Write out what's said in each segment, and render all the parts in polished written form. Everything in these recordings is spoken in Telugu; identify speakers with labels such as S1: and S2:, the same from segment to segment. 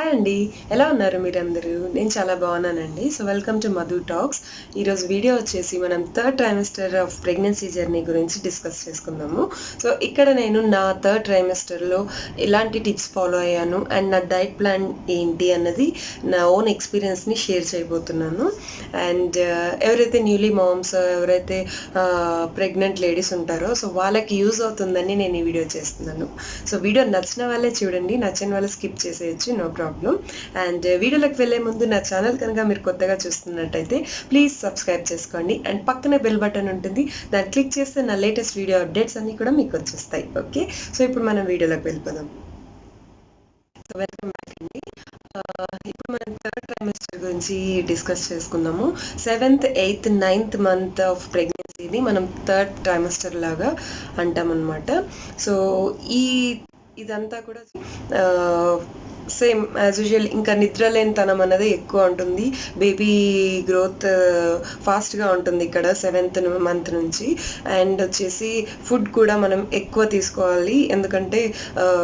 S1: హాయ్ అండి, ఎలా ఉన్నారు మీరందరూ? నేను చాలా బాగున్నానండి. So welcome to Madhu talks. ఈరోజు వీడియో వచ్చేసి మనం third trimester of pregnancy journey గురించి డిస్కస్ చేసుకుందాము. సో ఇక్కడ నేను నా థర్డ్ ట్రైమెస్టర్లో ఎలాంటి టిప్స్ ఫాలో అయ్యాను అండ్ నా డైట్ ప్లాన్ ఏంటి అన్నది నా ఓన్ ఎక్స్పీరియన్స్ని షేర్ చేయబోతున్నాను. అండ్ ఎవరైతే న్యూలీ మామ్స్, ఎవరైతే ప్రెగ్నెంట్ లేడీస్ ఉంటారో సో వాళ్ళకి యూజ్ అవుతుందని నేను ఈ వీడియో చేస్తున్నాను. సో వీడియో నచ్చిన వాళ్ళే చూడండి, నచ్చిన వాళ్ళు స్కిప్ చేసేయచ్చు, నో ప్రాబ్లం. అండ్ వీడియోలోకి వెళ్ళే ముందు నా ఛానల్ కనుక మీరు కొత్తగా చూస్తున్నట్టయితే ప్లీజ్ సబ్స్క్రైబ్ చేసుకోండి అండ్ పక్కనే బెల్ బటన్ ఉంటుంది, దాన్ని క్లిక్ చేస్తే నా లేటెస్ట్ వీడియో అప్డేట్స్ అన్నీ కూడా మీకు వచ్చేస్తాయి. ఓకే, సో ఇప్పుడు మనం వీడియోలోకి వెళ్ళిపోదాం. సో వెల్కమ్ బ్యాక్ అండి. ఇప్పుడు మనం థర్డ్ ట్రైమెస్టర్ గురించి డిస్కస్ చేసుకుందాము. 7th, 8th, 9th month of ప్రెగ్నెన్సీని మనం థర్డ్ ట్రైమెస్టర్ లాగా అంటాం అన్నమాట. సో ఇదంతా కూడా సేమ్ యాజ్ యూజువల్, ఇంకా నిద్రలేనితనం అనేది ఎక్కువ ఉంటుంది. బేబీ గ్రోత్ ఫాస్ట్గా ఉంటుంది ఇక్కడ 7th మంత్ నుంచి. అండ్ వచ్చేసి ఫుడ్ కూడా మనం ఎక్కువ తీసుకోవాలి, ఎందుకంటే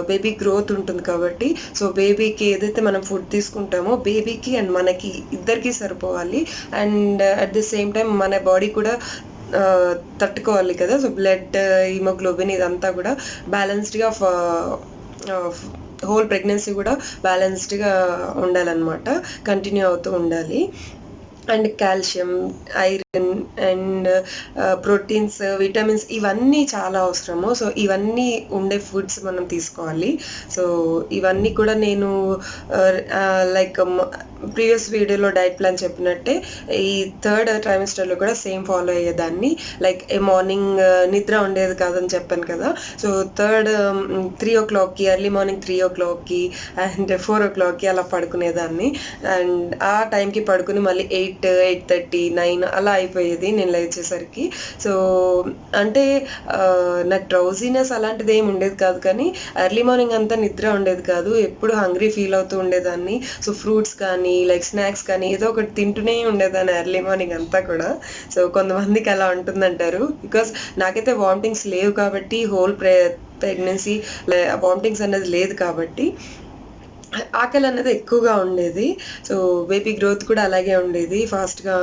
S1: బేబీ గ్రోత్ ఉంటుంది కాబట్టి. సో బేబీకి ఏదైతే మనం ఫుడ్ తీసుకుంటామో బేబీకి అండ్ మనకి ఇద్దరికి సరిపోవాలి. And at the same time మన బాడీ కూడా తట్టుకోవాలి కదా. సో బ్లడ్, హిమోగ్లోబిన్ ఇదంతా కూడా బ్యాలెన్స్డ్గా హోల్ ప్రెగ్నెన్సీ కూడా బ్యాలెన్స్డ్గా ఉండాలన్నమాట, కంటిన్యూ అవుతూ ఉండాలి. And calcium, iron and proteins, vitamins ఇవన్నీ చాలా అవసరము. సో ఇవన్నీ ఉండే ఫుడ్స్ మనం తీసుకోవాలి. సో ఇవన్నీ కూడా నేను లైక్ ప్రీవియస్ వీడియోలో డైట్ ప్లాన్ చెప్పినట్టే ఈ థర్డ్ ట్రైమెస్టర్లో కూడా సేమ్ ఫాలో అయ్యేదాన్ని. లైక్ మార్నింగ్ నిద్ర ఉండేది కాదని చెప్పాను కదా. సో 3 o'clockకి, ఎర్లీ మార్నింగ్ 3 o'clockకి అండ్ 4 o'clockకి అలా పడుకునేదాన్ని. అండ్ ఆ టైంకి పడుకుని మళ్ళీ 8, 8:30, 9 అలా అయిపోయేది నేను లేచేసరికి. సో అంటే నాకు డ్రౌజీనెస్ అలాంటిది ఏమి ఉండేది కాదు, కానీ ఎర్లీ మార్నింగ్ అంతా నిద్ర ఉండేది కాదు, ఎప్పుడు హంగ్రీ ఫీల్ అవుతూ ఉండేదాన్ని. సో ఫ్రూట్స్ కానీ లైక్ స్నాక్స్ కానీ ఏదో ఒకటి తింటూనే ఉండేదాన్ని ఎర్లీ మార్నింగ్ అంతా కూడా. సో కొంతమందికి అలా ఉంటుందంటారు, బికాస్ నాకైతే వామిటింగ్స్ లేవు కాబట్టి, హోల్ ప్రెగ్నెన్సీ వామిటింగ్స్ అనేది లేదు కాబట్టి ఆకలి అనేది ఎక్కువగా ఉండేది. సో బేబీ గ్రోత్ కూడా అలాగే ఉండేది ఫాస్ట్గా.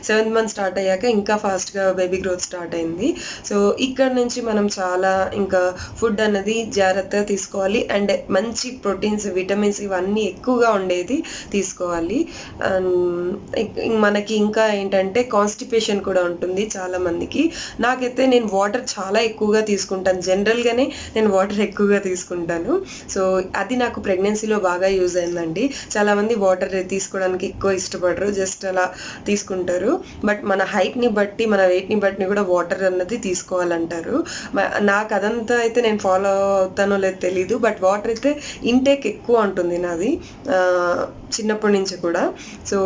S1: 7th మంత్ స్టార్ట్ అయ్యాక ఇంకా ఫాస్ట్గా బేబీ గ్రోత్ స్టార్ట్ అయింది. సో ఇక్కడ నుంచి మనం చాలా ఇంకా ఫుడ్ అనేది జాగ్రత్తగా తీసుకోవాలి. అండ్ మంచి ప్రోటీన్స్, విటమిన్స్ ఇవన్నీ ఎక్కువగా ఉండేది తీసుకోవాలి. మనకి ఇంకా ఏంటంటే కాన్స్టిపేషన్ కూడా ఉంటుంది చాలామందికి. నాకైతే నేను వాటర్ చాలా ఎక్కువగా తీసుకుంటాను, జనరల్గానే నేను వాటర్ ఎక్కువగా తీసుకుంటాను. సో అది నాకు ప్రెగ్నెన్సీలో బాగా యూజ్ అయిందండి. చాలా మంది వాటర్ తీసుకోవడానికి ఎక్కువ ఇష్టపడరు, జస్ట్ అలా తీసుకుంటారు. బట్ మన హైట్ని బట్టి, మన వెయిట్ని బట్టి కూడా వాటర్ అన్నది తీసుకోవాలంటారు. నాకు అదంతా అయితే నేను ఫాలో అవుతానో లేదో తెలీదు, బట్ వాటర్ అయితే ఇంటేక్ ఎక్కువ ఉంటుంది నాది చిన్నప్పటి నుంచి కూడా. సో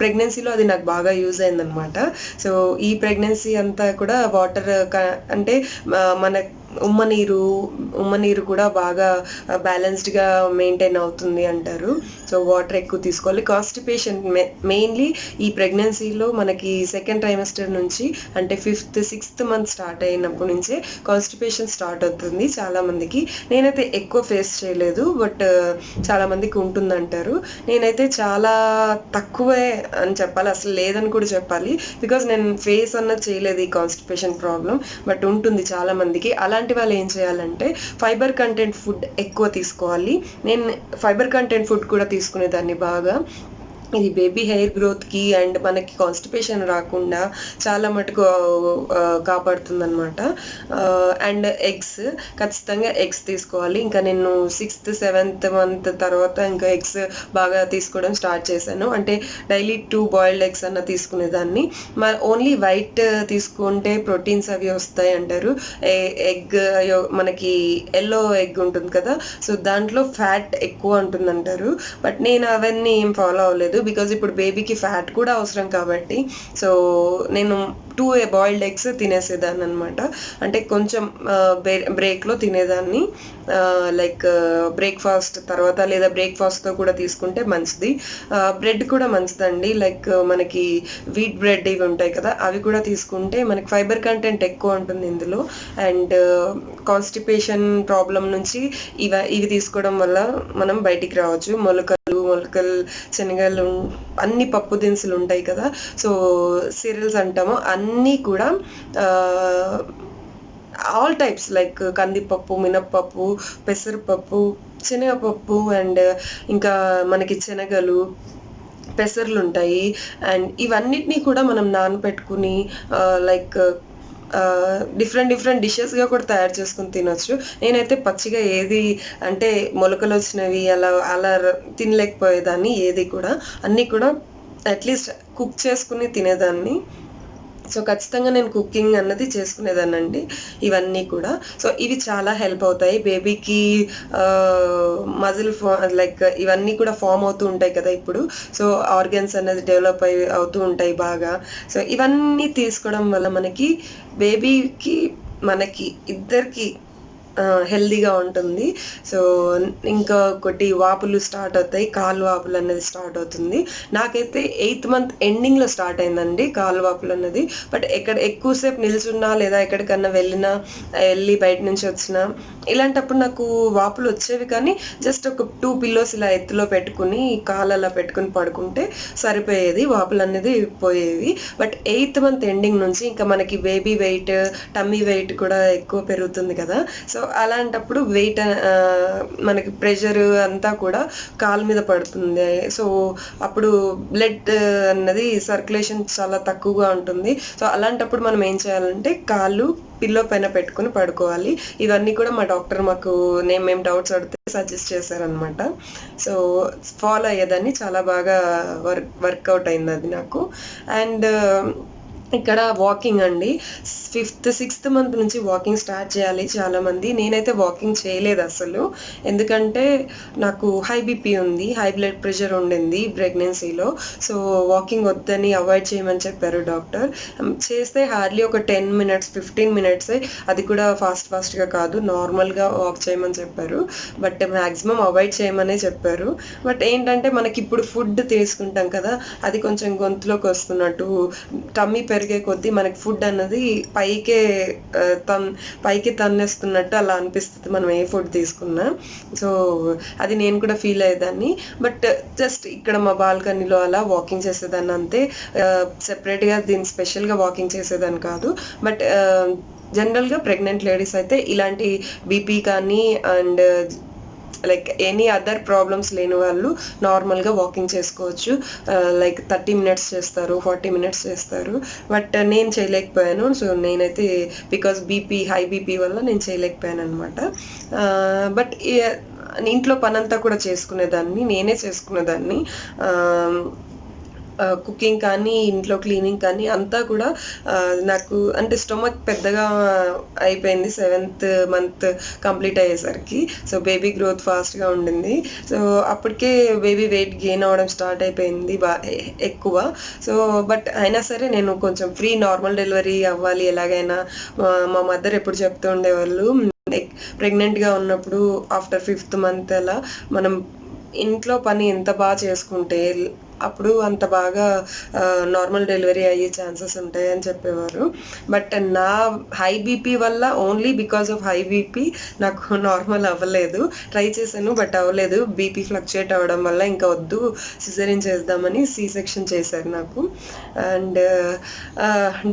S1: ప్రెగ్నెన్సీలో అది నాకు బాగా యూజ్ అయిందనమాట. సో ఈ ప్రెగ్నెన్సీ అంతా కూడా వాటర్ అంటే మన ఉమ్మ నీరు కూడా బాగా బ్యాలెన్స్డ్గా మెయింటైన్ అవుతుంది అంటారు. సో వాటర్ ఎక్కువ తీసుకోవాలి. కాన్స్టిపేషన్ మెయిన్లీ ఈ ప్రెగ్నెన్సీలో మనకి 2nd ట్రైమెస్టర్ నుంచి, అంటే 5th, 6th మంత్ స్టార్ట్ అయినప్పటి నుంచే కాన్స్టిపేషన్ స్టార్ట్ అవుతుంది చాలామందికి. నేనైతే ఎక్కువ ఫేస్ చేయలేదు, బట్ చాలామందికి ఉంటుందంటారు. నేనైతే చాలా తక్కువే అని చెప్పాలి, అసలు లేదని కూడా చెప్పాలి, బికాజ్ నేను ఫేస్ అన్నది చేయలేదు ఈ కాన్స్టిపేషన్ ప్రాబ్లం. బట్ ఉంటుంది చాలామందికి. అలాంటి వాళ్ళు ఏం చేయాలంటే ఫైబర్ కంటెంట్ ఫుడ్ ఎక్కువ తీసుకోవాలి. నేను ఫైబర్ కంటెంట్ ఫుడ్ కూడా తీసుకునేదాన్ని బాగా. ఇది బేబీ హెయిర్ గ్రోత్కి అండ్ మనకి కాన్స్టిపేషన్ రాకుండా చాలా మటుకు కాపాడుతుంది అనమాట. అండ్ ఎగ్స్, ఖచ్చితంగా ఎగ్స్ తీసుకోవాలి. ఇంకా నేను 6th, 7th మంత్ తర్వాత ఇంకా ఎగ్స్ బాగా తీసుకోవడం స్టార్ట్ చేశాను. అంటే డైలీ 2 బాయిల్డ్ ఎగ్స్ అన్న తీసుకునేదాన్ని. ఓన్లీ వైట్ తీసుకుంటే ప్రోటీన్స్ అవి వస్తాయి అంటారు. ఎగ్ మనకి ఎల్లో ఎగ్ ఉంటుంది కదా, సో దాంట్లో ఫ్యాట్ ఎక్కువ ఉంటుంది అంటారు. బట్ నేను అవన్నీ ఏం ఫాలో అవ్వలేదు, బికాజ్ ఇప్పుడు బేబీకి ఫ్యాట్ కూడా అవసరం కాబట్టి. సో నేను 2 బాయిల్డ్ ఎగ్స్ తినేసేదాన్ని అనమాట. అంటే కొంచెం బ్రేక్లో తినేదాన్ని, లైక్ బ్రేక్ఫాస్ట్ తర్వాత లేదా బ్రేక్ఫాస్ట్తో కూడా తీసుకుంటే మంచిది. బ్రెడ్ కూడా మంచిదండి, లైక్ మనకి వీట్ బ్రెడ్ ఇవి ఉంటాయి కదా, అవి కూడా తీసుకుంటే మనకి ఫైబర్ కంటెంట్ ఎక్కువ ఉంటుంది ఇందులో. అండ్ కాన్స్టిపేషన్ ప్రాబ్లం నుంచి ఇవి తీసుకోవడం వల్ల మనం బయటికి రావచ్చు. మొలకలు శనగలు, అన్ని పప్పు దినుసులు ఉంటాయి కదా, సో సీరియల్స్ అంటాము, అన్నీ కూడా ఆల్ టైప్స్ లైక్ కందిపప్పు, మినప్పప్పు, పెసరపప్పు, శనగపప్పు, అండ్ ఇంకా మనకి శనగలు, పెసర్లు ఉంటాయి. అండ్ ఇవన్నిటినీ కూడా మనం నానబెట్టుకుని లైక్ డిఫరెంట్ డిషెస్గా కూడా తయారు చేసుకుని తినొచ్చు. నేనైతే పచ్చిగా ఏది అంటే మొలకలు వచ్చినవి అలా తినలేకపోయేదాన్ని, ఏది కూడా అన్నీ కూడా అట్లీస్ట్ కుక్ చేసుకుని తినేదాన్ని. సో ఖచ్చితంగా నేను కుకింగ్ అన్నది చేసుకునేదానండి ఇవన్నీ కూడా. సో ఇవి చాలా హెల్ప్ అవుతాయి బేబీకి. మజిల్ లైక్ ఇవన్నీ కూడా ఫామ్ అవుతూ ఉంటాయి కదా ఇప్పుడు, సో ఆర్గన్స్ అనేది డెవలప్ అవుతూ ఉంటాయి బాగా. సో ఇవన్నీ తీసుకోవడం వల్ల మనకి బేబీకి మనకి ఇద్దరికి హెల్దీగా ఉంటుంది. సో ఇంకా ఒకటి వాపులు స్టార్ట్ అవుతాయి, కాలు వాపులు అనేది స్టార్ట్ అవుతుంది. నాకైతే 8th month ఎండింగ్లో స్టార్ట్ అయిందండి కాలు వాపులు అన్నది. బట్ ఎక్కువసేపు నిల్చున్నా లేదా ఎక్కడికన్నా వెళ్ళి బయట నుంచి వచ్చినా ఇలాంటప్పుడు నాకు వాపులు వచ్చేవి, కానీ జస్ట్ ఒక 2 పిల్లోస్ ఇలా ఎత్తులో పెట్టుకుని కాలు అలా పెట్టుకుని పడుకుంటే సరిపోయేది, వాపులు అనేది పోయేవి. బట్ 8th month ఎండింగ్ నుంచి ఇంకా మనకి బేబీ వెయిట్, టమ్మీ వెయిట్ కూడా ఎక్కువ పెరుగుతుంది కదా, సో అలాంటప్పుడు వెయిట్ మనకి ప్రెషర్ అంతా కూడా కాలు మీద పడుతుంది. సో అప్పుడు బ్లడ్ అన్నది సర్క్యులేషన్ చాలా తక్కువగా ఉంటుంది. సో అలాంటప్పుడు మనం ఏం చేయాలంటే కాళ్ళు పిల్లో పైన పెట్టుకుని పడుకోవాలి. ఇవన్నీ కూడా మా డాక్టర్ మాకు మేము డౌట్స్ అడిగితే సజెస్ట్ చేశారనమాట. సో ఫాలో అయ్యేదాన్ని, చాలా బాగా వర్కౌట్ అయింది అది నాకు. అండ్ ఇక్కడ వాకింగ్ అండి, 5th 6th month నుంచి వాకింగ్ స్టార్ట్ చేయాలి చాలామంది. నేనైతే వాకింగ్ చేయలేదు అసలు, ఎందుకంటే నాకు హై బీపీ ఉంది, హై బ్లడ్ ప్రెషర్ ఉండింది ప్రెగ్నెన్సీలో. సో వాకింగ్ వద్దని అవాయిడ్ చేయమని చెప్పారు డాక్టర్. చేస్తే హార్డ్లీ ఒక 10 minutes 15 minutes, అది కూడా ఫాస్ట్గా కాదు, నార్మల్గా వాక్ చేయమని చెప్పారు. బట్ మ్యాక్సిమం అవాయిడ్ చేయమనే చెప్పారు. బట్ ఏంటంటే మనకి ఇప్పుడు ఫుడ్ తీసుకుంటాం కదా, అది కొంచెం గొంతులోకి వస్తున్నట్టు, టమ్మీ పెరిగే కొద్దీ మనకి ఫుడ్ అన్నది పైకి తన్నేస్తున్నట్టు అలా అనిపిస్తుంది మనం ఏ ఫుడ్ తీసుకున్నా. సో అది నేను కూడా ఫీల్ అయ్యేదాన్ని. బట్ జస్ట్ ఇక్కడ మా బాల్కనీలో అలా వాకింగ్ చేసేదాన్ని అంతే, సెపరేట్గా దీన్ని స్పెషల్గా వాకింగ్ చేసేదాన్ని కాదు. బట్ జనరల్గా ప్రెగ్నెంట్ లేడీస్ అయితే ఇలాంటి బీపీ కానీ and like any other problems లేని వాళ్ళు నార్మల్గా వాకింగ్ చేసుకోవచ్చు. లైక్ 30 minutes చేస్తారు, 40 minutes చేస్తారు. బట్ నేను చేయలేకపోయాను. సో నేనైతే బికాస్ హై బీపీ వల్ల నేను చేయలేకపోయాను అనమాట. బట్ ఇంట్లో పనంతా కూడా నేనే చేసుకునేదాన్ని. కుకింగ్ కానీ ఇంట్లో క్లీనింగ్ కానీ అంతా కూడా నాకు అంటే స్టొమక్ పెద్దగా అయిపోయింది 7th month కంప్లీట్ అయ్యేసరికి. సో బేబీ గ్రోత్ ఫాస్ట్గా ఉండింది. సో అప్పటికే బేబీ వెయిట్ గెయిన్ అవ్వడం స్టార్ట్ అయిపోయింది ఎక్కువ. సో బట్ అయినా సరే నేను కొంచెం నార్మల్ డెలివరీ అవ్వాలి ఎలాగైనా. మా మదర్ ఎప్పుడు చెప్తూ ఉండేవాళ్ళు, ప్రెగ్నెంట్గా ఉన్నప్పుడు ఆఫ్టర్ 5th month అలా మనం ఇంట్లో పని ఎంత బాగా చేసుకుంటే అప్పుడు అంత బాగా నార్మల్ డెలివరీ అయ్యే ఛాన్సెస్ ఉంటాయి అని చెప్పేవారు. బట్ నా హై బీపీ వల్ల, only because of high BP నాకు నార్మల్ అవ్వలేదు. ట్రై చేశాను బట్ అవ్వలేదు. బీపీ ఫ్లక్చుయేట్ అవ్వడం వల్ల ఇంకా వద్దు, సిజేరియన్ చేద్దామని C-section చేశారు నాకు. అండ్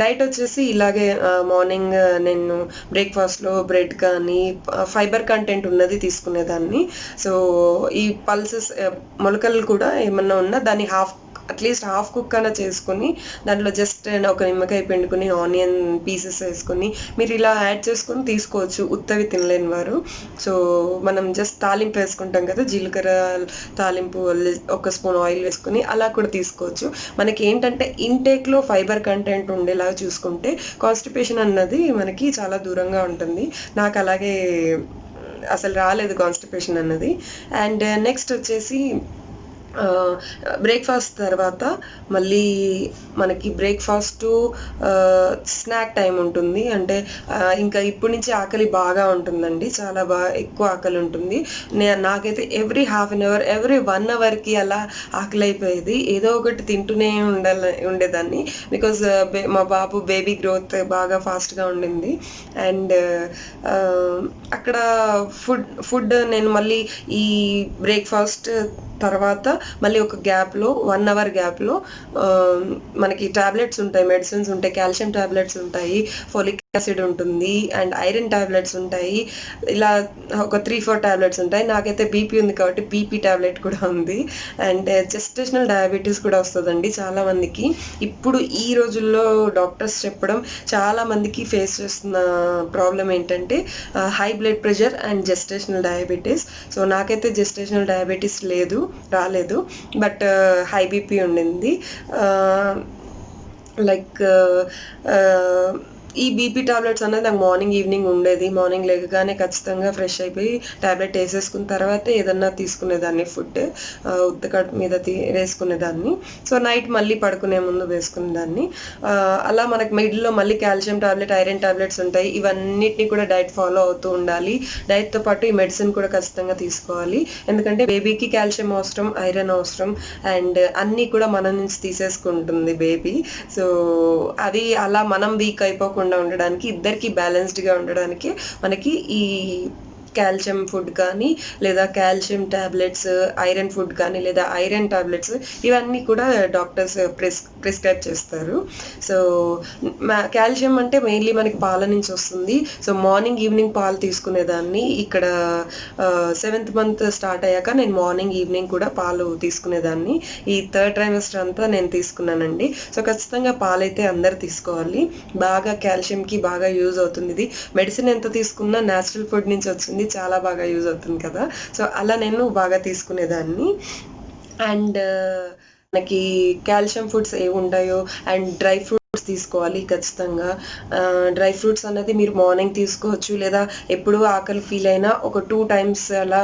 S1: డైట్ వచ్చేసి ఇలాగే మార్నింగ్ నేను బ్రేక్ఫాస్ట్లో బ్రెడ్ కానీ ఫైబర్ కంటెంట్ ఉన్నది తీసుకునేదాన్ని. సో ఈ పల్సెస్ మొలకలు కూడా ఏమన్నా ఉన్నా దాన్ని అట్లీస్ట్ హాఫ్ కుక్ అన్నా చేసుకొని దాంట్లో జస్ట్ ఒక నిమ్మకాయ పిండుకొని ఆనియన్ పీసెస్ వేసుకొని మీరు ఇలా యాడ్ చేసుకొని తీసుకోవచ్చు, ఉత్తవి తినలేని వారు. సో మనం జస్ట్ తాలింపు వేసుకుంటాం కదా, జీలకర్ర తాలింపు, ఒక స్పూన్ ఆయిల్ వేసుకొని అలా కూడా తీసుకోవచ్చు. మనకి ఏంటంటే ఇంటేక్లో ఫైబర్ కంటెంట్ ఉండేలాగా చూసుకుంటే కాన్స్టిపేషన్ అన్నది మనకి చాలా దూరంగా ఉంటుంది. నాకు అలాగే అసలు రాలేదు కాన్స్టిపేషన్ అన్నది. అండ్ నెక్స్ట్ వచ్చేసి బ్రేక్ఫాస్ట్ తర్వాత మళ్ళీ మనకి బ్రేక్ఫాస్ట్ స్నాక్ టైం ఉంటుంది. అంటే ఇంకా ఇప్పటి నుంచి ఆకలి బాగా ఉంటుందండి, చాలా బాగా ఎక్కువ ఆకలి ఉంటుంది. నాకైతే every half an hour every 1 అవర్కి అలా ఆకలి అయిపోయేది. ఏదో ఒకటి తింటూనే ఉండేదాన్ని. బికాజ్ మా బాబు బేబీ గ్రోత్ బాగా ఫాస్ట్గా ఉండింది. అండ్ అక్కడ ఫుడ్ నేను మళ్ళీ ఈ బ్రేక్ఫాస్ట్ తర్వాత మళ్ళీ ఒక గ్యాప్లో 1 అవర్ గ్యాప్లో మనకి టాబ్లెట్స్ ఉంటాయి, మెడిసిన్స్ ఉంటాయి, కాల్షియం టాబ్లెట్స్ ఉంటాయి, ఫోలిక్ యాసిడ్ ఉంటుంది, అండ్ ఐరన్ టాబ్లెట్స్ ఉంటాయి. ఇలా ఒక 3-4 టాబ్లెట్స్ ఉంటాయి. నాకైతే బీపీ ఉంది కాబట్టి బీపీ టాబ్లెట్ కూడా ఉంది. అండ్ జెస్టేషనల్ డయాబెటీస్ కూడా వస్తుందండి చాలా మందికి. ఇప్పుడు ఈ రోజుల్లో డాక్టర్స్ చెప్పడం చాలా మందికి ఫేస్ చేస్తున్న ప్రాబ్లం ఏంటంటే high blood pressure and gestational diabetes. So నాకైతే జెస్టేషనల్ డయాబెటీస్ రాలేదు, బట్ హై బీపీ ఉండింది. లైక్ ఈ బీపీ టాబ్లెట్స్ అనేది నాకు మార్నింగ్ ఈవినింగ్ ఉండేది. మార్నింగ్ లేకగానే ఖచ్చితంగా ఫ్రెష్ అయిపోయి టాబ్లెట్ వేసేసుకున్న తర్వాత ఏదన్నా తీసుకునేదాన్ని, ఫుడ్ ఉత్తకట్టు మీద వేసుకునేదాన్ని. సో నైట్ మళ్ళీ పడుకునే ముందు వేసుకునేదాన్ని. అలా మనకి మిడిల్లో మళ్ళీ కాల్షియం టాబ్లెట్, ఐరన్ టాబ్లెట్స్ ఉంటాయి. ఇవన్నిటిని కూడా డైట్ ఫాలో అవుతూ ఉండాలి. డైట్తో పాటు ఈ మెడిసిన్ కూడా ఖచ్చితంగా తీసుకోవాలి. ఎందుకంటే బేబీకి కాల్షియం అవసరం, ఐరన్ అవసరం, అండ్ అన్నీ కూడా మన నుంచి తీసేసుకుంటుంది బేబీ. సో అవి అలా మనం వీక్ అయిపోకుండా ఉండడానికి, ఇద్దరికి బ్యాలెన్స్డ్గా ఉండడానికి మనకి ఈ కాల్షియం ఫుడ్ కానీ లేదా కాల్షియం టాబ్లెట్స్, ఐరన్ ఫుడ్ కానీ లేదా ఐరన్ టాబ్లెట్స్, ఇవన్నీ కూడా డాక్టర్స్ ప్రిస్క్రైబ్ చేస్తారు. సో కాల్షియం అంటే మెయిన్లీ మనకి పాల నుంచి వస్తుంది. సో మార్నింగ్ ఈవినింగ్ పాలు తీసుకునేదాన్ని. ఇక్కడ 7th మంత్ స్టార్ట్ అయ్యాక నేను మార్నింగ్ ఈవినింగ్ కూడా పాలు తీసుకునేదాన్ని. ఈ 3rd ట్రైమెస్టర్ అంతా నేను తీసుకున్నానండి. సో ఖచ్చితంగా పాలైతే అందరు తీసుకోవాలి. బాగా కాల్షియంకి బాగా యూజ్ అవుతుంది. ఇది మెడిసిన్ ఎంత తీసుకున్నా న్యాచురల్ ఫుడ్ నుంచి వచ్చింది, చాలా బాగా యూజ్ అవుతుంది కదా. సో అలా నేను బాగా తీసుకునేదాన్ని. అండ్ మనకి కాల్షియం ఫుడ్స్ ఏవి ఉంటాయో అండ్ డ్రై ఫ్రూట్స్ తీసుకోవాలి ఖచ్చితంగా. డ్రై ఫ్రూట్స్ అనేది మీరు మార్నింగ్ తీసుకోవచ్చు, లేదా ఎప్పుడు ఆకలి ఫీల్ అయినా ఒక 2 times అలా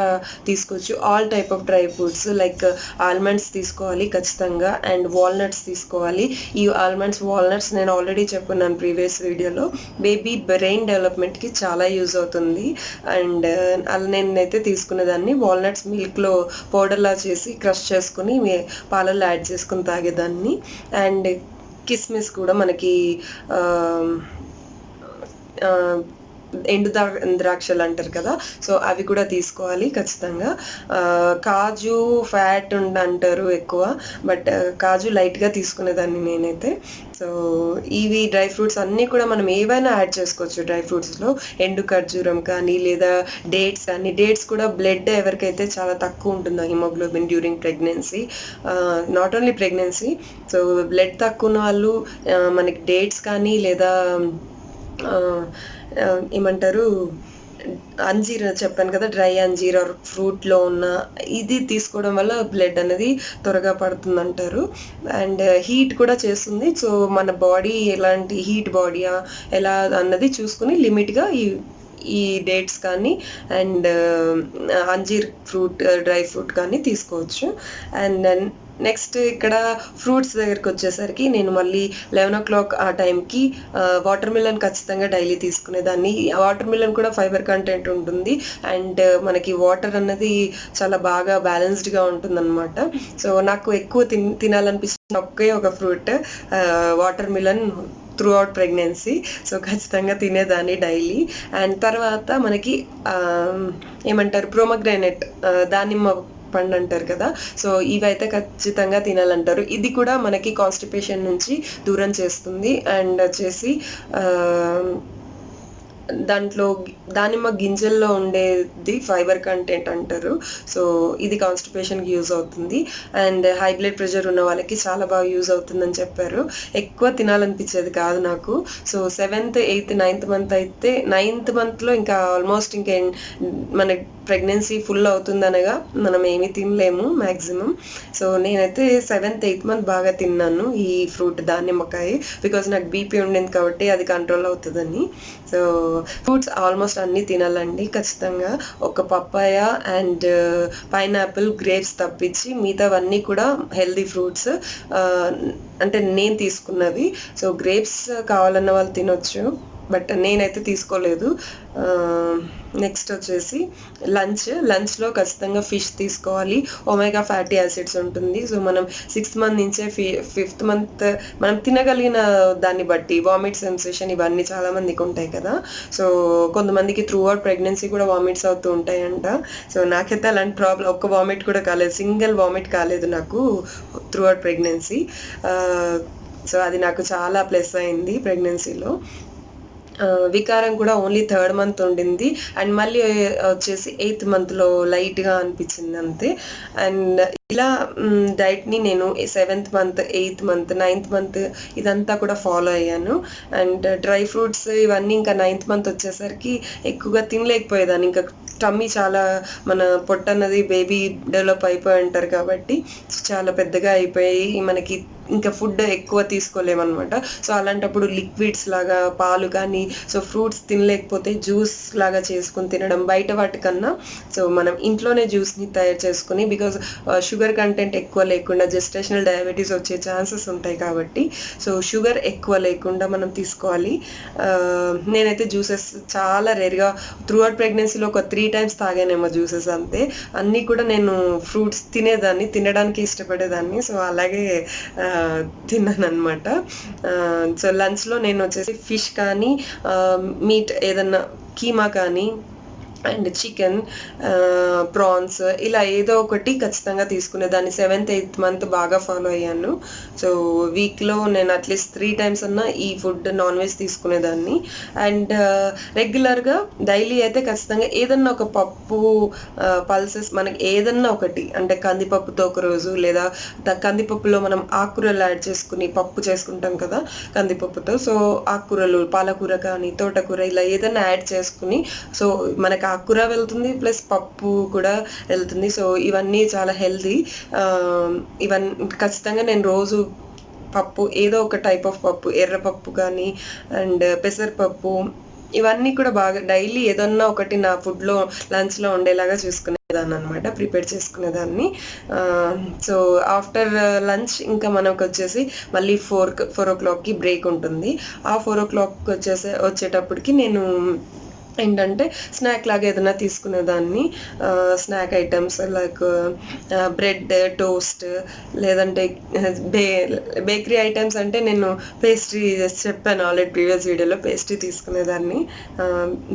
S1: తీసుకోవచ్చు. All type of dry fruits like almonds తీసుకోవాలి ఖచ్చితంగా, అండ్ వాల్నట్స్ తీసుకోవాలి. ఈ ఆల్మండ్స్, వాల్నట్స్ నేను ఆల్రెడీ చెప్పున్నాను ప్రీవియస్ వీడియోలో, బేబీ బ్రెయిన్ డెవలప్మెంట్కి చాలా యూజ్ అవుతుంది. అండ్ అలా నేనైతే తీసుకునేదాన్ని. వాల్నట్స్ మిల్క్లో పౌడర్లా చేసి క్రష్ చేసుకుని పాలల్లో యాడ్ చేసుకుని తాగేదాన్ని. అండ్ కిస్మిస్ కూడా మనకి ఎండు ద్రాక్షలు అంటారు కదా, సో అవి కూడా తీసుకోవాలి ఖచ్చితంగా. కాజు ఫ్యాట్ అంటారు ఎక్కువ, బట్ కాజు లైట్గా తీసుకునేదాన్ని నేనైతే. సో ఇవి డ్రై ఫ్రూట్స్ అన్నీ కూడా మనం ఏవైనా యాడ్ చేసుకోవచ్చు డ్రై ఫ్రూట్స్లో. ఎండు ఖర్జూరం కానీ లేదా డేట్స్ కానీ. డేట్స్ కూడా బ్లడ్ ఎవరికైతే చాలా తక్కువ ఉంటుందో haemoglobin during pregnancy, not only pregnancy, so blood తక్కువ ఉన్న వాళ్ళు మనకి డేట్స్ కానీ లేదా ఏమంటారు అంజీర్ చెప్పాను కదా, డ్రై అంజీర్ ఆర్ ఫ్రూట్లో ఉన్న ఇది తీసుకోవడం వల్ల బ్లడ్ అనేది త్వరగా పడుతుంది అంటారు. అండ్ హీట్ కూడా చేస్తుంది. సో మన బాడీ ఎలాంటి హీట్ బాడీయా ఎలా అన్నది చూసుకుని లిమిట్గా ఈ డేట్స్ కానీ అండ్ అంజీర్ ఫ్రూట్, డ్రై ఫ్రూట్ కానీ తీసుకోవచ్చు. అండ్ నెక్స్ట్ ఇక్కడ ఫ్రూట్స్ దగ్గరికి వచ్చేసరికి నేను మళ్ళీ 11 o'clock ఆ టైంకి వాటర్ మిలన్ ఖచ్చితంగా డైలీ తీసుకునేదాన్ని. వాటర్ మిలన్ కూడా ఫైబర్ కంటెంట్ ఉంటుంది, అండ్ మనకి వాటర్ అన్నది చాలా బాగా బ్యాలెన్స్డ్గా ఉంటుందన్నమాట. సో నాకు ఎక్కువ తినాలనిపిస్తుంది ఒకే ఒక fruit, water melon through out pregnancy. So ఖచ్చితంగా తినేదాన్ని డైలీ. అండ్ తర్వాత మనకి ఏమంటారు ప్రోమోగ్రానేట్, దానిమ్మ పండు అంటారు కదా, సో ఇవైతే ఖచ్చితంగా తినాలంటారు. ఇది కూడా మనకి కాన్స్టిపేషన్ నుంచి దూరం చేస్తుంది. అండ్ వచ్చేసి దాంట్లో దానిమ్మ గింజల్లో ఉండేది ఫైబర్ కంటెంట్ అంటారు. సో ఇది కాన్స్టిపేషన్కి యూజ్ అవుతుంది. అండ్ హై బ్లడ్ ప్రెషర్ ఉన్న వాళ్ళకి చాలా బాగా యూజ్ అవుతుందని చెప్పారు. ఎక్కువ తినాలనిపించేది కాదు నాకు. So 7th, 8th, 9th month అయితే 9th మంత్లో ఇంకా ఆల్మోస్ట్ ఇంకా మన ప్రెగ్నెన్సీ ఫుల్ అవుతుందనగా మనం ఏమీ తినలేము మ్యాక్సిమం. సో నేనైతే 7th 8th మంత్ బాగా తిన్నాను ఈ ఫ్రూట్ దానిమ్మకాయ. బికాజ్ నాకు బీపీ ఉండింది కాబట్టి అది కంట్రోల్ అవుతుందని. సో ఫ్రూట్స్ ఆల్మోస్ట్ అన్నీ తినాలండి ఖచ్చితంగా. ఒక పప్పాయ అండ్ పైనాపిల్, గ్రేప్స్ తప్పించి మిగతావన్నీ కూడా హెల్దీ ఫ్రూట్స్. అంటే నేను తీసుకున్నవి. సో గ్రేప్స్ కావాలన్న వాళ్ళు తినొచ్చు, బట్ నేనైతే తీసుకోలేదు. నెక్స్ట్ వచ్చేసి లంచ్లో ఖచ్చితంగా ఫిష్ తీసుకోవాలి. ఒమేగా ఫ్యాటీ యాసిడ్స్ ఉంటుంది. సో మనం 6th మంత్ నుంచే 5th మంత్ మనం తినగలిగిన దాన్ని బట్టి వామిట్ సెన్సేషన్ ఇవన్నీ చాలా మందికి ఉంటాయి కదా. సో కొంతమందికి త్రూ అవుట్ ప్రెగ్నెన్సీ కూడా వామిట్స్ అవుతూ ఉంటాయంట. సో నాకైతే అలాంటి ప్రాబ్లం, ఒక్క వామిట్ కూడా కాలేదు, సింగిల్ వామిట్ కాలేదు నాకు త్రూ అవుట్ ప్రెగ్నెన్సీ. సో అది నాకు చాలా ప్లస్ అయింది ప్రెగ్నెన్సీలో. వికారం కూడా ఓన్లీ 3rd మంత్ ఉండింది. అండ్ మళ్ళీ వచ్చేసి 8th మంత్లో లైట్గా అనిపించింది అంతే. అండ్ ఇలా డైట్ని నేను 7th month, 8th month, 9th month ఇదంతా కూడా ఫాలో అయ్యాను. అండ్ డ్రై ఫ్రూట్స్ ఇవన్నీ ఇంకా 9th మంత్ వచ్చేసరికి ఎక్కువగా తినలేకపోయేదాన్ని. ఇంకా టమ్మీ చాలా, మన పొట్ట అన్నది బేబీ డెవలప్ అయిపోయి ఉంటారు కాబట్టి చాలా పెద్దగా అయిపోయి మనకి ఇంకా ఫుడ్ ఎక్కువ తీసుకోలేమన్నమాట. సో అలాంటప్పుడు లిక్విడ్స్ లాగా పాలు కానీ, సో ఫ్రూట్స్ తినలేకపోతే జ్యూస్ లాగా చేసుకుని తినడం బయట వాటికన్నా. సో మనం ఇంట్లోనే జ్యూస్ని తయారు చేసుకుని, బికాజ్ షుగర్ కంటెంట్ ఎక్కువ లేకుండా జెస్టేషనల్ డయాబెటీస్ వచ్చే ఛాన్సెస్ ఉంటాయి కాబట్టి సో షుగర్ ఎక్కువ లేకుండా మనం తీసుకోవాలి. నేనైతే జ్యూసెస్ చాలా రేర్గా త్రూ అవుట్ ప్రెగ్నెన్సీలో ఒక 3 times తాగానేమో జ్యూసెస్ అంతే. అన్నీ కూడా నేను ఫ్రూట్స్ తినడానికి ఇష్టపడేదాన్ని. సో అలాగే తిన్నాను అనమాట. సో లంచ్లో నేను వచ్చేసి ఫిష్ కానీ, మీట్ ఏదన్నా కీమా కానీ, అండ్ చికెన్, ప్రాన్స్ ఇలా ఏదో ఒకటి ఖచ్చితంగా తీసుకునేదాన్ని. 7th 8th మంత్ బాగా ఫాలో అయ్యాను. సో వీక్లో నేను అట్లీస్ట్ 3 times అన్నా ఈ ఫుడ్ నాన్ వెజ్ తీసుకునేదాన్ని. అండ్ రెగ్యులర్గా డైలీ అయితే ఖచ్చితంగా ఏదన్నా ఒక పప్పు, పల్సెస్ మనకి ఏదన్నా ఒకటి, అంటే కందిపప్పుతో ఒక రోజు, లేదా కందిపప్పులో మనం ఆకుకూరలు యాడ్ చేసుకుని పప్పు చేసుకుంటాం కదా కందిపప్పుతో. సో ఆకుకూరలు, పాలకూర కానీ, తోటకూర ఇలా ఏదన్నా యాడ్ చేసుకుని, సో మనకి ఆకుకూర వెళ్తుంది ప్లస్ పప్పు కూడా వెళ్తుంది. సో ఇవన్నీ చాలా హెల్దీ. ఇవన్నీ ఖచ్చితంగా నేను రోజు పప్పు, ఏదో ఒక టైప్ ఆఫ్ పప్పు, ఎర్రపప్పు కానీ అండ్ పెసరపప్పు, ఇవన్నీ కూడా బాగా డైలీ ఏదన్నా ఒకటి నా ఫుడ్లో లంచ్లో ఉండేలాగా చూసుకునేదాన్ని అనమాట, ప్రిపేర్ చేసుకునేదాన్ని. సో ఆఫ్టర్ లంచ్ ఇంకా మనకు వచ్చేసి మళ్ళీ 4 o'clockకి బ్రేక్ ఉంటుంది. ఆ 4 o'clock వచ్చేటప్పటికి నేను ఏంటంటే స్నాక్ లాగా ఏదైనా తీసుకునేదాన్ని. Snack items like bread, toast, లేదంటే బేకరీ ఐటమ్స్ అంటే నేను పేస్ట్రీ చెప్పాను ఆల్రెడీ ప్రీవియస్ వీడియోలో, పేస్ట్రీ తీసుకునేదాన్ని.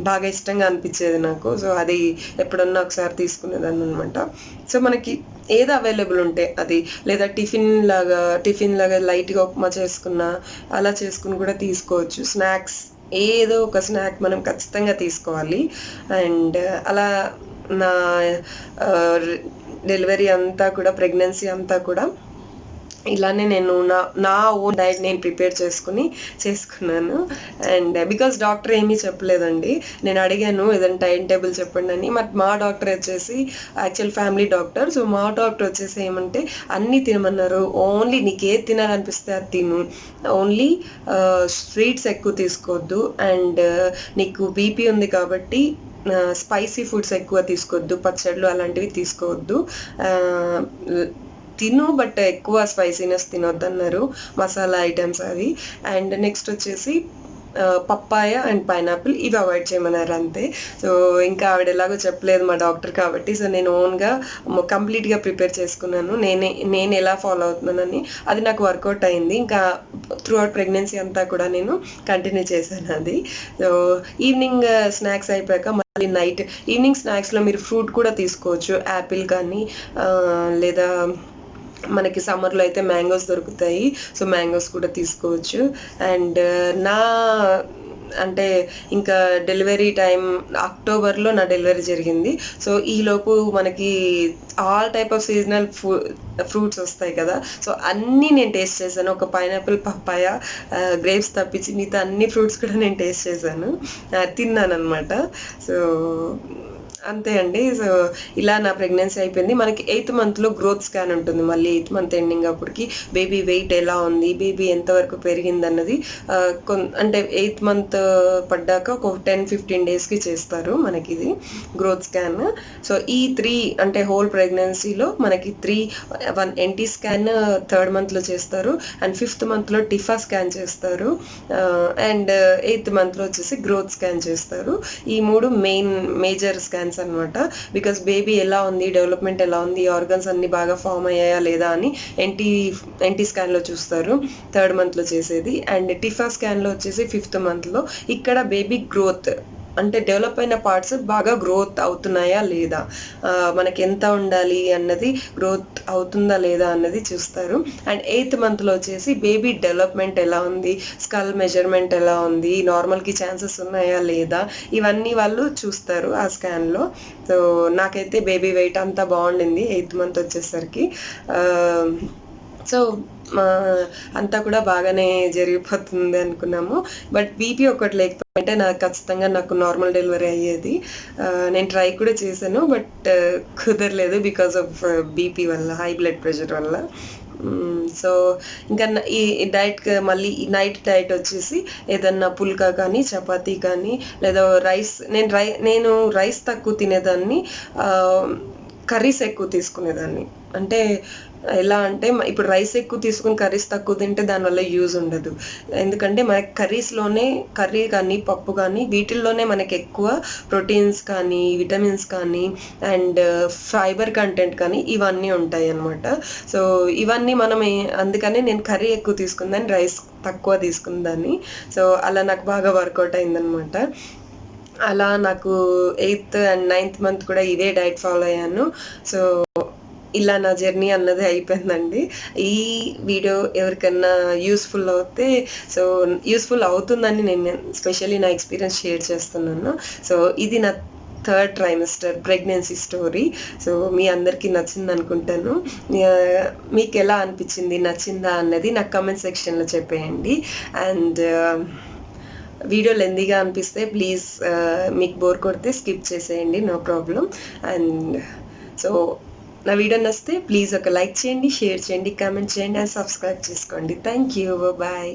S1: బాగా ఇష్టంగా అనిపించేది నాకు. సో అది ఎప్పుడన్నా ఒకసారి తీసుకునేదాన్ని అనమాట. సో మనకి ఏది అవైలబుల్ ఉంటే అది, లేదా టిఫిన్ లాగా లైట్గా ఉప్మా చేసుకున్నా అలా చేసుకుని కూడా తీసుకోవచ్చు. స్నాక్స్ ఏదో ఒక స్నాక్ మనం ఖచ్చితంగా తీసుకోవాలి. అండ్ అలా నా డెలివరీ అంతా కూడా, ప్రెగ్నెన్సీ అంతా కూడా ఇలానే నేను నా ఓన్ డైట్ నేను ప్రిపేర్ చేసుకున్నాను. అండ్ బికాస్ డాక్టర్ ఏమీ చెప్పలేదండి. నేను అడిగాను ఏదైనా టైం టేబుల్ చెప్పండి అని. మా డాక్టర్ వచ్చేసి యాక్చువల్ ఫ్యామిలీ డాక్టర్. సో మా డాక్టర్ వచ్చేసి ఏమంటే అన్నీ తినమన్నారు. ఓన్లీ నీకు ఏది తినాలనిపిస్తే అది తిను, ఓన్లీ స్వీట్స్ ఎక్కువ తీసుకోవద్దు, అండ్ నీకు బీపీ ఉంది కాబట్టి స్పైసీ ఫుడ్స్ ఎక్కువ తీసుకోవద్దు, పచ్చళ్ళు అలాంటివి తీసుకోవద్దు, తిను బట్ ఎక్కువ స్పైసీనెస్ తినొద్దన్నారు, మసాలా ఐటమ్స్ అవి. అండ్ నెక్స్ట్ వచ్చేసి పప్పాయ అండ్ పైనాపిల్ ఇవి అవాయిడ్ చేయమన్నారు అంతే. సో ఇంకా ఆవిడ ఎలాగో చెప్పలేదు మా డాక్టర్ కాబట్టి, సో నేను ఓన్గా కంప్లీట్గా ప్రిపేర్ చేసుకున్నాను. నేను ఎలా ఫాలో అవుతున్నానని. అది నాకు వర్కౌట్ అయింది. ఇంకా త్రూ అవుట్ ప్రెగ్నెన్సీ అంతా కూడా నేను కంటిన్యూ చేశాను అది. సో ఈవినింగ్ స్నాక్స్ అయిపోయాక మళ్ళీ ఈవినింగ్ స్నాక్స్లో మీరు ఫ్రూట్ కూడా తీసుకోవచ్చు. యాపిల్ కానీ, లేదా మనకి సమ్మర్లో అయితే మ్యాంగోస్ దొరుకుతాయి. సో మ్యాంగోస్ కూడా తీసుకోవచ్చు. అండ్ అంటే ఇంకా డెలివరీ టైం అక్టోబర్లో నా డెలివరీ జరిగింది. సో ఈలోపు మనకి all type of seasonal fruits వస్తాయి కదా. సో అన్నీ నేను టేస్ట్ చేశాను. ఒక పైనాపిల్, పప్పాయ, గ్రేప్స్ తప్పించి మిగతా అన్ని ఫ్రూట్స్ కూడా నేను టేస్ట్ చేశాను, తిన్నాను అనమాట. సో అంతే అండి. సో, ఇలా నా ప్రెగ్నెన్సీ అయిపోయింది. మనకి 8థ్ మంత్‌లో గ్రోత్ స్కాన్ ఉంటుంది. మళ్ళీ 8థ్ మంత్ ఎండింగ్ అప్పటికి బేబీ వెయిట్ ఎలా ఉంది, బేబీ ఎంతవరకు పెరిగిందన్నది అంటే 8థ్ మంత్ పడ్డాక ఒక 10, 15 డేస్‌కి చేస్తారు మనకిది గ్రోత్ స్కాన్. సో, ఈ 3 అంటే హోల్ ప్రెగ్నెన్సీలో మనకి 1 ఎన్‌టీ స్కాన్ 3rd మంత్‌లో చేస్తారు. అండ్ 5th మంత్‌లో టిఫా స్కాన్ చేస్తారు. అండ్ 8థ్ మంత్‌లో వచ్చేసి గ్రోత్ స్కాన్ చేస్తారు. ఈ 3 మేజర్ స్కాన్స్ అన్నమాట. బికాస్ బేబీ ఎలా ఉంది, డెవలప్మెంట్ ఎలా ఉంది, ఆర్గన్స్ అన్ని బాగా ఫామ్ అయ్యాయా లేదా అని ఎన్టీ స్కాన్లో చూస్తారు 3rd మంత్లో చేసేది. అండ్ టిఫా స్కాన్లో వచ్చేసి 5th మంత్లో ఇక్కడ బేబీ గ్రోత్ అంటే డెవలప్ అయిన పార్ట్స్ బాగా గ్రోత్ అవుతున్నాయా లేదా, మనకి ఎంత ఉండాలి అన్నది గ్రోత్ అవుతుందా లేదా అన్నది చూస్తారు. అండ్ 8th మంత్లో వచ్చేసి బేబీ డెవలప్మెంట్ ఎలా ఉంది, స్కల్ మెజర్మెంట్ ఎలా ఉంది, నార్మల్కి ఛాన్సెస్ ఉన్నాయా లేదా, ఇవన్నీ వాళ్ళు చూస్తారు ఆ స్కాన్లో. సో నాకైతే బేబీ వెయిట్ అంతా బాగుండింది 8th మంత్ వచ్చేసరికి. సో అంతా కూడా బాగానే జరిగిపోతుంది అనుకున్నాము. బట్ బీపీ ఒకటి లేకపోతే నాకు ఖచ్చితంగా నార్మల్ డెలివరీ అయ్యేది. నేను ట్రై కూడా చేశాను, బట్ కుదరలేదు బికాస్ ఆఫ్ బీపీ వల్ల, హై బ్లడ్ ప్రెషర్ వల్ల. సో ఇంకా ఈ డైట్ మళ్ళీ ఈ నైట్ డైట్ వచ్చేసి ఏదన్నా పుల్కా కానీ, చపాతీ కానీ, లేదా రైస్. నేను రైస్ తక్కువ తినేదాన్ని, కర్రీస్ ఎక్కువ తీసుకునేదాన్ని. అంటే ఎలా అంటే ఇప్పుడు రైస్ ఎక్కువ తీసుకుని కర్రీస్ తక్కువ తింటే దానివల్ల యూజ్ ఉండదు. ఎందుకంటే మనకి కర్రీ కానీ, పప్పు కానీ, వీటిల్లోనే మనకి ఎక్కువ ప్రోటీన్స్ కానీ, విటమిన్స్ కానీ, అండ్ ఫైబర్ కంటెంట్ కానీ ఇవన్నీ ఉంటాయి అన్నమాట. సో ఇవన్నీ అందుకనే నేను కర్రీ ఎక్కువ తీసుకుందాన్ని, రైస్ తక్కువ తీసుకుందాన్ని. సో అలా నాకు బాగా వర్కౌట్ అయిందనమాట. అలా నాకు 8th అండ్ 9th మంత్ కూడా ఇదే డైట్ ఫాలో అయ్యాను. సో ఇలా నా జర్నీ అన్నది అయిపోయిందండి. ఈ వీడియో ఎవరికన్నా యూస్ఫుల్ అవుతుందని నేను స్పెషల్లీ నా ఎక్స్పీరియన్స్ షేర్ చేస్తున్నాను. సో ఇది నా 3rd trimester pregnancy story. So మీ అందరికీ నచ్చింది అనుకుంటాను. మీకు ఎలా అనిపించింది, నచ్చిందా అన్నది నాకు కమెంట్ సెక్షన్లో చెప్పేయండి. అండ్ వీడియో లెందీగా అనిపిస్తే ప్లీజ్, మీకు బోర్ కొడితే స్కిప్ చేసేయండి, నో ప్రాబ్లం. అండ్ సో నా వీడియో నచ్చితే ప్లీజ్ ఒక లైక్ చేయండి, షేర్ చేయండి, కామెంట్ చేయండి, అండ్ సబ్స్క్రైబ్ చేసుకోండి. Thank you, bye.